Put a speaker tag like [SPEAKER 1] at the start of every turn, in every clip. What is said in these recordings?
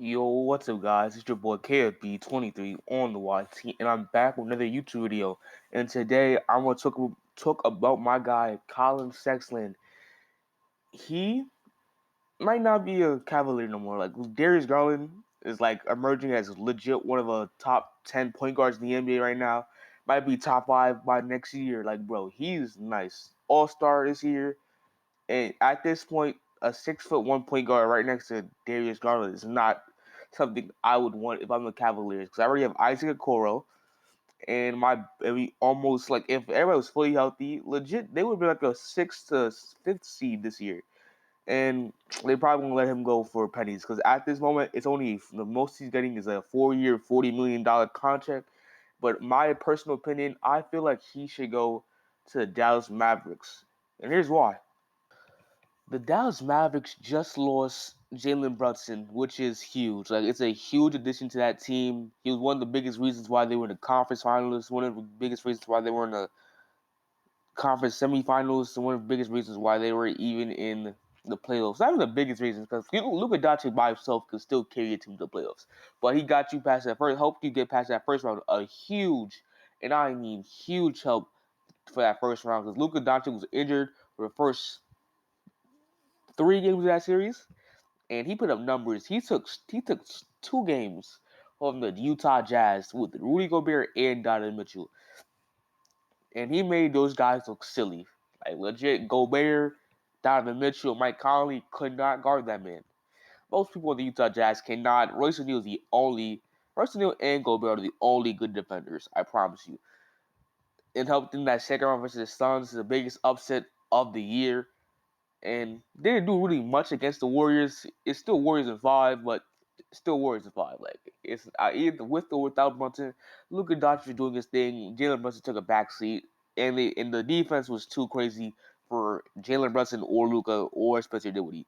[SPEAKER 1] Yo, what's up, guys? It's your boy KFB23 on the YT, and I'm back with another YouTube video. And today I'm gonna talk about my guy Colin Sexton. He might not be a Cavalier no more. Like Darius Garland is like emerging as legit one of the top 10 point guards in the NBA right now. Might be top five by next year. Like, bro, he's nice. All star this year. And at this point, a 6'1" point guard right next to Darius Garland is not something I would want if I'm the Cavaliers because I already have Isaac Okoro and we almost like if everybody was fully healthy, legit they would be like a sixth to fifth seed this year, and they probably won't let him go for pennies because at this moment it's only the most he's getting is a 4 year, $40 million contract. But my personal opinion, I feel like he should go to the Dallas Mavericks, and here's why. The Dallas Mavericks just lost Jalen Brunson, which is huge. Like it's a huge addition to that team. He was one of the biggest reasons why they were in the conference finals. One of the biggest reasons why they were in the conference semifinals. And one of the biggest reasons why they were even in the playoffs. Not even the biggest reasons because Luka Doncic by himself could still carry a team to the playoffs. But he got you past that first. Helped you get past that first round. A huge, and I mean huge help for that first round because Luka Doncic was injured for the first 3 games of that series, and he put up numbers. He took 2 games from the Utah Jazz with Rudy Gobert and Donovan Mitchell, and he made those guys look silly. Like legit, Gobert, Donovan Mitchell, Mike Conley could not guard that man. Most people in the Utah Jazz cannot. Royce O'Neal is the only. Royce O'Neal and Gobert are the only good defenders. I promise you. It helped in that second round versus the Suns, the biggest upset of the year. And they didn't do really much against the Warriors. It's still Warriors in five, but still Warriors in five. Like it's either with or without Brunson. Luka Doncic was doing his thing. Jalen Brunson took a back seat, and the defense was too crazy for Jalen Brunson or Luka or Spencer Dinwiddie.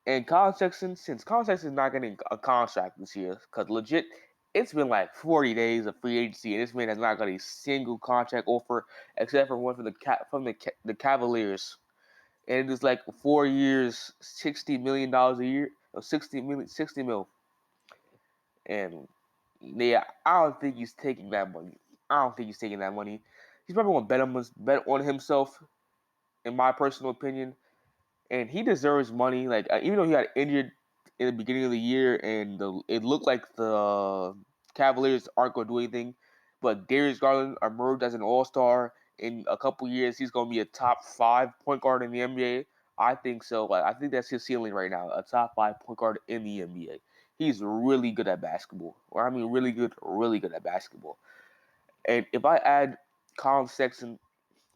[SPEAKER 1] And Colin Sexton, since Colin Sexton's not getting a contract this year, because legit, it's been like 40 days of free agency, and this man has not got a single contract offer except for one from the Cavaliers, and it's like 4 years, $60 million a year, or 60 mil. And yeah, I don't think he's taking that money. I don't think he's taking that money. He's probably gonna bet on himself, in my personal opinion. And he deserves money. Like even though he got injured in the beginning of the year, and it looked like the Cavaliers aren't going to do anything, but Darius Garland emerged as an All Star. In a couple years, he's going to be a top five point guard in the NBA. I think so. Like I think that's his ceiling right now, a top five point guard in the NBA. He's really good at basketball. Or I mean, really good at basketball. And if I add Colin Sexton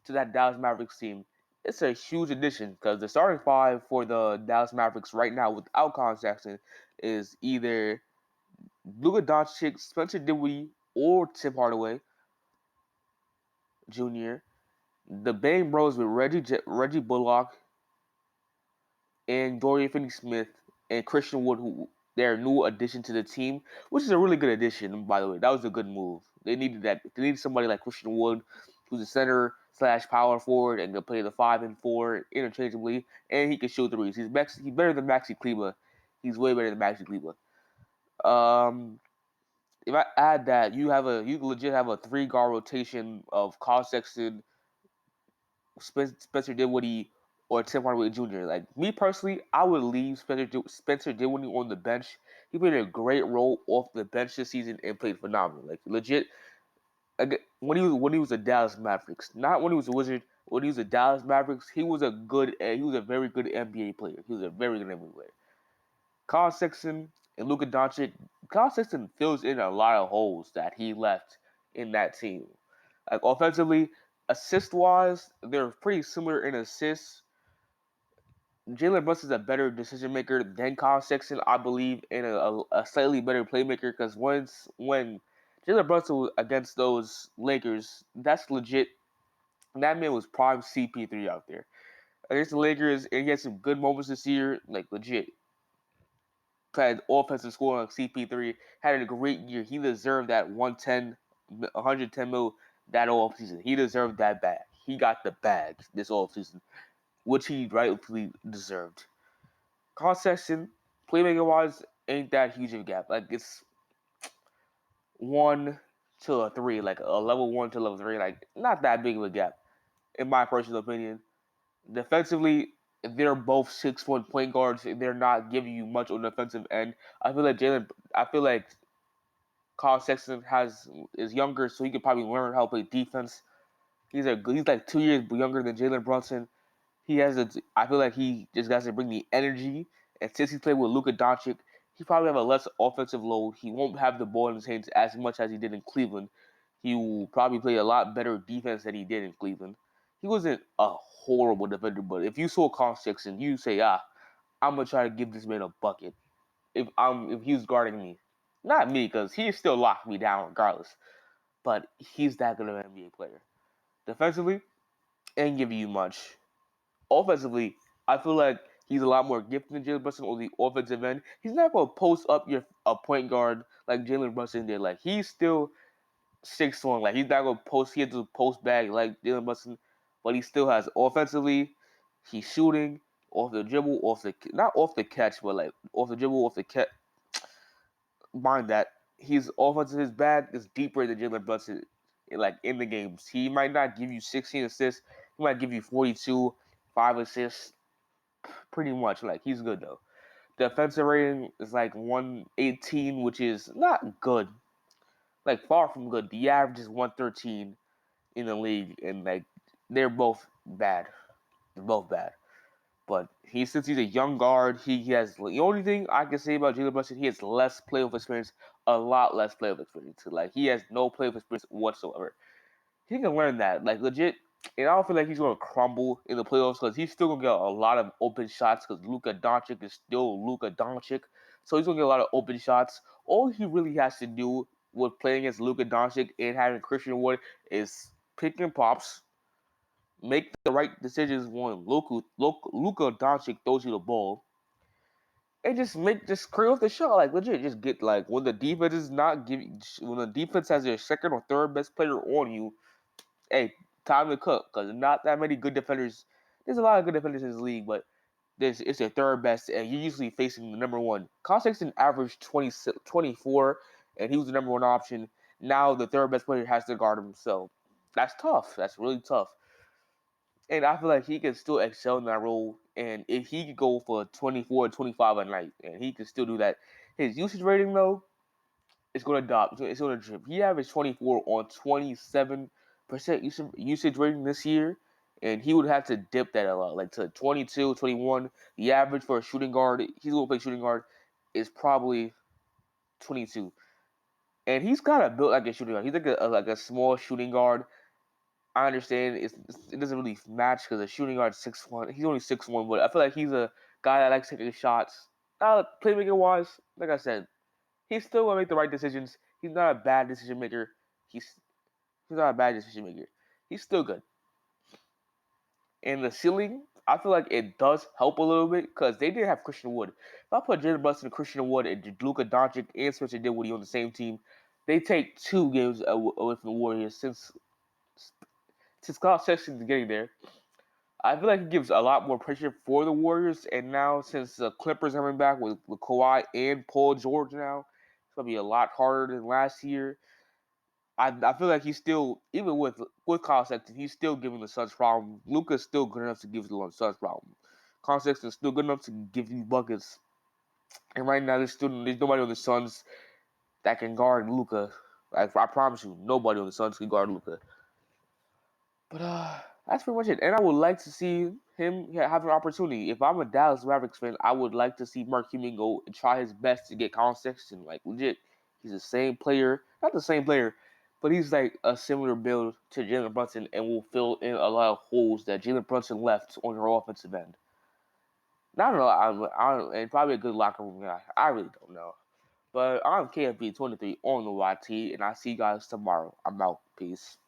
[SPEAKER 1] to that Dallas Mavericks team, it's a huge addition because the starting five for the Dallas Mavericks right now without Colin Sexton is either Luka Doncic, Spencer Dinwiddie, or Tim Hardaway Jr. The Bang Bros with Reggie Bullock and Dorian Finney-Smith and Christian Wood, who they're a new addition to the team, which is a really good addition. By the way, that was a good move. They needed that. They needed somebody like Christian Wood, who's a center slash power forward and can play the 5 and 4 interchangeably, and he can shoot threes. He's better than Maxi Kleba. He's way better than Maxi Kleba. Um, if I add that, you legit have a 3 guard rotation of Kyle Sexton, Spencer Dinwiddie, or Tim Hardaway Jr. Like me personally, I would leave Spencer Dinwiddie on the bench. He played a great role off the bench this season and played phenomenal. Like legit, when he was a Dallas Mavericks, not when he was a Wizard. When he was a Dallas Mavericks, he was a very good NBA player. He was a very good NBA player. Colin Sexton and Luka Doncic. Colin Sexton fills in a lot of holes that he left in that team. Like offensively, assist wise, they're pretty similar in assists. Jalen Brunson's a better decision maker than Colin Sexton, I believe, and a slightly better playmaker. Because when Jalen Brunson was against those Lakers, that's legit. That man was prime CP3 out there against the Lakers, and he had some good moments this year, like legit. Had offensive scoring like CP3, had a great year. He deserved that 110 mil that offseason. He deserved that bag. He got the bag this offseason, which he rightfully deserved. Colin Sexton, playmaker wise, ain't that huge of a gap. Like it's 1 to 3, like a level 1 to level 3, like not that big of a gap, in my personal opinion. Defensively, they're both 6'1" point guards. They're not giving you much on the defensive end. I feel like Carl Sexton is younger, so he could probably learn how to play defense. He's like 2 years younger than Jalen Brunson. I feel like he just got to bring the energy. And since he's played with Luka Doncic, he probably have a less offensive load. He won't have the ball in his hands as much as he did in Cleveland. He will probably play a lot better defense than he did in Cleveland. He wasn't a horrible defender, but if you saw Carl Sexton, you say, I'm gonna try to give this man a bucket. If he was guarding me, not me, because he still locked me down regardless. But he's that good of an NBA player. Defensively, ain't giving you much. Offensively, I feel like he's a lot more gifted than Jalen Brunson on the offensive end. He's not going to post up a point guard like Jalen Brunson did. Like he's still 6'1". Like he's not going to post. He has to post back like Jalen Brunson, but he still has offensively. He's shooting off the dribble, not off the catch, but like off the dribble, off the catch. Mind that his offensive, his bag is deeper than Jalen Brunson. Like in the games, he might not give you 16 assists. He might give you 42, 5 assists. Pretty much, like he's good though. Defensive rating is like 118, which is not good. Like far from good. The average is 113 in the league, and like they're both bad. They're both bad. But since he's a young guard, he has the only thing I can say about Jalen Brunson, he has less playoff experience, a lot less playoff experience. Like he has no playoff experience whatsoever. He can learn that, like legit. And I don't feel like he's gonna crumble in the playoffs because he's still gonna get a lot of open shots because Luka Doncic is still Luka Doncic, so he's gonna get a lot of open shots. All he really has to do with playing against Luka Doncic and having Christian Wood is pick and pops, make the right decisions when Luka Doncic throws you the ball, and just create off the shot. Like legit, just get like when the defense has their second or third best player on you, hey, time to cook because not that many good defenders. There's a lot of good defenders in this league, but it's their third best, and you're usually facing the number one. Kyle Sexton averaged 24, and he was the number one option. Now the third best player has to guard him, so that's tough. That's really tough. And I feel like he can still excel in that role. And if he could go for 24, 25 a night, and he can still do that. His usage rating, though, it's going to drop. It's going to drip. He averaged 24 on 27% usage rating this year, and he would have to dip that a lot, like to 22, 21. The average for a shooting guard, he's going to play shooting guard, is probably 22. And he's kind of built like a shooting guard. He's like a small shooting guard. I understand it doesn't really match because the shooting guard 6'1". He's only 6'1", but I feel like he's a guy that likes taking shots. Playmaker wise, like I said, he's still gonna make the right decisions. He's not a bad decision maker. He's not a bad decision maker. He's still good. And the ceiling, I feel like it does help a little bit because they did have Christian Wood. If I put Jalen Brunson, Christian Wood, and Luka Doncic and Spencer Dinwiddie on the same team, they take 2 games away from the Warriors since Kyle Sexton is getting there. I feel like he gives a lot more pressure for the Warriors, and now since the Clippers are coming back with Kawhi and Paul George now, it's gonna be a lot harder than last year. I feel like he's still, even with Kyle Sexton, he's still giving the Suns problem. Luka's still good enough to give the Suns problem. Kyle Sexton's still good enough to give you buckets. And right now, there's nobody on the Suns that can guard Luka. I promise you, nobody on the Suns can guard Luka. But that's pretty much it. And I would like to see him have an opportunity. If I'm a Dallas Mavericks fan, I would like to see Mark Cuban go and try his best to get Colin Sexton. Like legit, he's the same player, not the same player, but he's like a similar build to Jalen Brunson and will fill in a lot of holes that Jalen Brunson left on your offensive end. Not a lot, and probably a good locker room guy. I really don't know. But I'm KFB23 on the YT, and I'll see you guys tomorrow. I'm out. Peace.